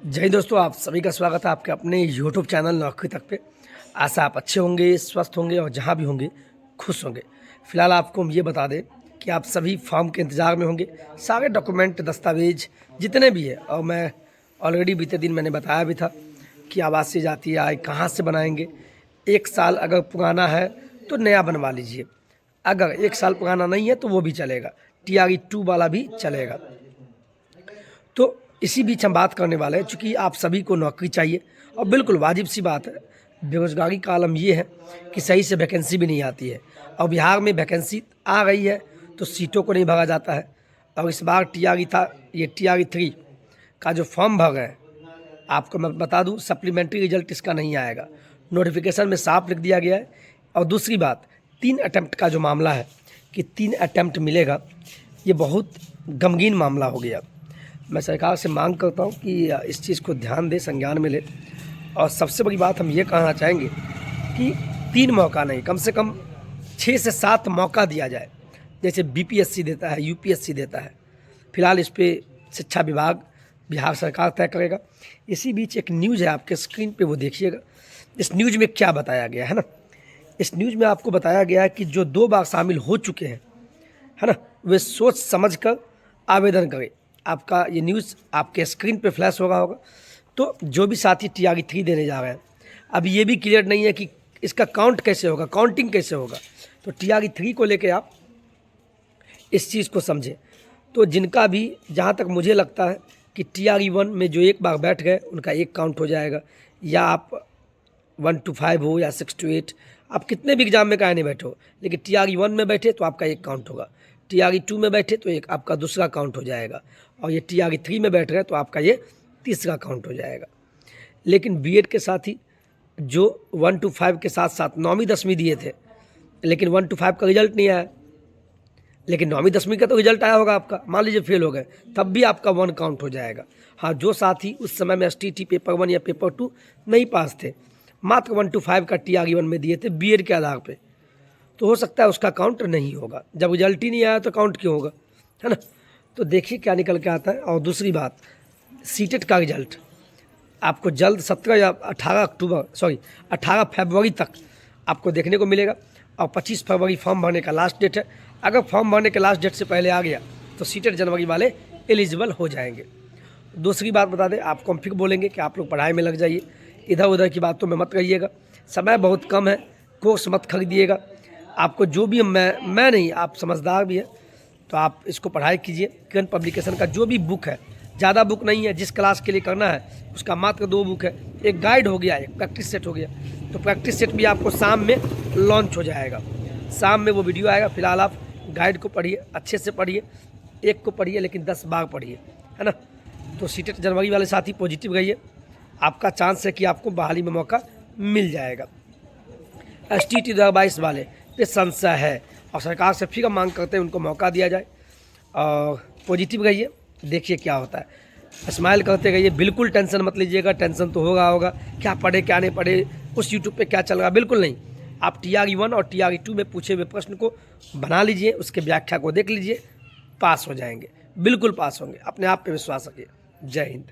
जय हिंद दोस्तों, आप सभी का स्वागत है आपके अपने यूट्यूब चैनल नौकरी तक पे। आशा आप अच्छे होंगे, स्वस्थ होंगे और जहाँ भी होंगे खुश होंगे। फिलहाल आपको हम ये बता दें कि आप सभी फॉर्म के इंतज़ार में होंगे। सारे डॉक्यूमेंट दस्तावेज जितने भी है, और मैं ऑलरेडी बीते दिन मैंने बताया भी था कि आवासीय जाति आय कहाँ से बनाएंगे। 1 साल अगर पुराना है तो नया बनवा लीजिए, अगर 1 साल पुराना नहीं है तो वो भी चलेगा, TRE 2 वाला भी चलेगा। तो इसी बीच हम बात करने वाले हैं, चूँकि आप सभी को नौकरी चाहिए और बिल्कुल वाजिब सी बात है। बेरोज़गारी का आलम ये है कि सही से वैकेंसी भी नहीं आती है, और बिहार में वैकेंसी आ रही है तो सीटों को नहीं भरा जाता है। और इस बार ये TRE 3 का जो फॉर्म भर है, आपको मैं बता दूं, सप्लीमेंट्री रिजल्ट इसका नहीं आएगा। नोटिफिकेशन में साफ लिख दिया गया है। और दूसरी बात, 3 अटैम्प्ट का जो मामला है कि 3 अटैम्प्ट मिलेगा, ये बहुत गमगीन मामला हो गया। मैं सरकार से मांग करता हूँ कि इस चीज़ को ध्यान दे, संज्ञान में ले। और सबसे बड़ी बात हम ये कहना चाहेंगे कि 3 मौका नहीं, कम से कम 6 से 7 मौका दिया जाए, जैसे BPSC देता है, UPSC देता है। फिलहाल इस पे शिक्षा विभाग, बिहार सरकार तय करेगा। इसी बीच एक न्यूज़ है आपके स्क्रीन पे, वो देखिएगा। इस न्यूज़ में क्या बताया गया है ना, इस न्यूज़ में आपको बताया गया है कि जो 2 बार शामिल हो चुके हैं, है ना, वे सोच समझ कर आवेदन करें। आपका ये न्यूज़ आपके स्क्रीन पे फ्लैश होगा। तो जो भी साथी TRE 3 देने जा रहे हैं, अब ये भी क्लियर नहीं है कि इसका काउंट कैसे होगा, काउंटिंग कैसे होगा। तो TRE 3 को लेके आप इस चीज़ को समझें। तो जिनका भी, जहाँ तक मुझे लगता है कि TRE 1 में जो एक बार बैठ गए उनका एक काउंट हो जाएगा, या आप 1 to 5 हो या 6 to 8, आप कितने भी एग्जाम में काहे नहीं बैठे हो, लेकिन TRE 1 में बैठे तो आपका एक काउंट होगा। TRE 2 में बैठे तो एक आपका दूसरा काउंट हो जाएगा, और ये TRE 3 में बैठ गए तो आपका ये तीसरा काउंट हो जाएगा। लेकिन बीएड के साथ ही जो 1 to 5 के साथ साथ 9वीं 10वीं दिए थे, लेकिन 1 to 5 का रिजल्ट नहीं आया, लेकिन 9वीं 10वीं का तो रिजल्ट आया होगा आपका। मान लीजिए फेल हो गए, तब भी आपका 1 काउंट हो जाएगा। हाँ, जो साथी उस समय में STT पेपर 1 या पेपर 2 नहीं पास थे, मात्र 1 to 5 का TRE 1 में दिए थे बीएड के आधार पे, तो हो सकता है उसका काउंट नहीं होगा। जब रिजल्ट ही नहीं आया तो काउंट क्यों होगा, है ना। तो देखिए क्या निकल के आता है। और दूसरी बात, सीटेट का रिजल्ट आपको जल्द 17 या 18 फरवरी तक आपको देखने को मिलेगा, और 25 फरवरी फॉर्म भरने का लास्ट डेट है। अगर फॉर्म भरने के लास्ट डेट से पहले आ गया तो सीटेट जनवरी वाले एलिजिबल हो जाएंगे। दूसरी बात बता दें, आपको हम फिर बोलेंगे कि आप लोग पढ़ाई में लग जाइए, इधर उधर की बातों में मत रहिएगा। समय बहुत कम है, कोर्स मत खरीदिएगा। आपको जो भी, मैं नहीं, आप समझदार भी हैं तो आप इसको पढ़ाई कीजिए। किरण पब्लिकेशन का जो भी बुक है, ज़्यादा बुक नहीं है, जिस क्लास के लिए करना है उसका मात्र 2 बुक है। एक गाइड हो गया, एक प्रैक्टिस सेट हो गया। तो प्रैक्टिस सेट भी आपको शाम में लॉन्च हो जाएगा, शाम में वो वीडियो आएगा। फिलहाल आप गाइड को पढ़िए, अच्छे से पढ़िए, एक को पढ़िए लेकिन 10 बार पढ़िए, है ना। तो सीटेट जनवरी वाले साथी पॉजिटिव रहिए, आपका चांस है कि आपको बहाली में मौका मिल जाएगा। STT 2022 वाले पे संशय है, और सरकार से फिर मांग करते हैं उनको मौका दिया जाए। और पॉजिटिव रहिए, देखिए क्या होता है। स्माइल करते रहिए, बिल्कुल टेंशन मत लीजिएगा। टेंशन तो होगा क्या पढ़े क्या नहीं पढ़े, उस यूट्यूब पे क्या चल रहा, बिल्कुल नहीं। आप TRE 1 और TRE 2 में पूछे हुए प्रश्न को बना लीजिए, उसके व्याख्या को देख लीजिए, पास हो जाएंगे, बिल्कुल पास होंगे। अपने आप पे विश्वास रखिए। जय हिंद।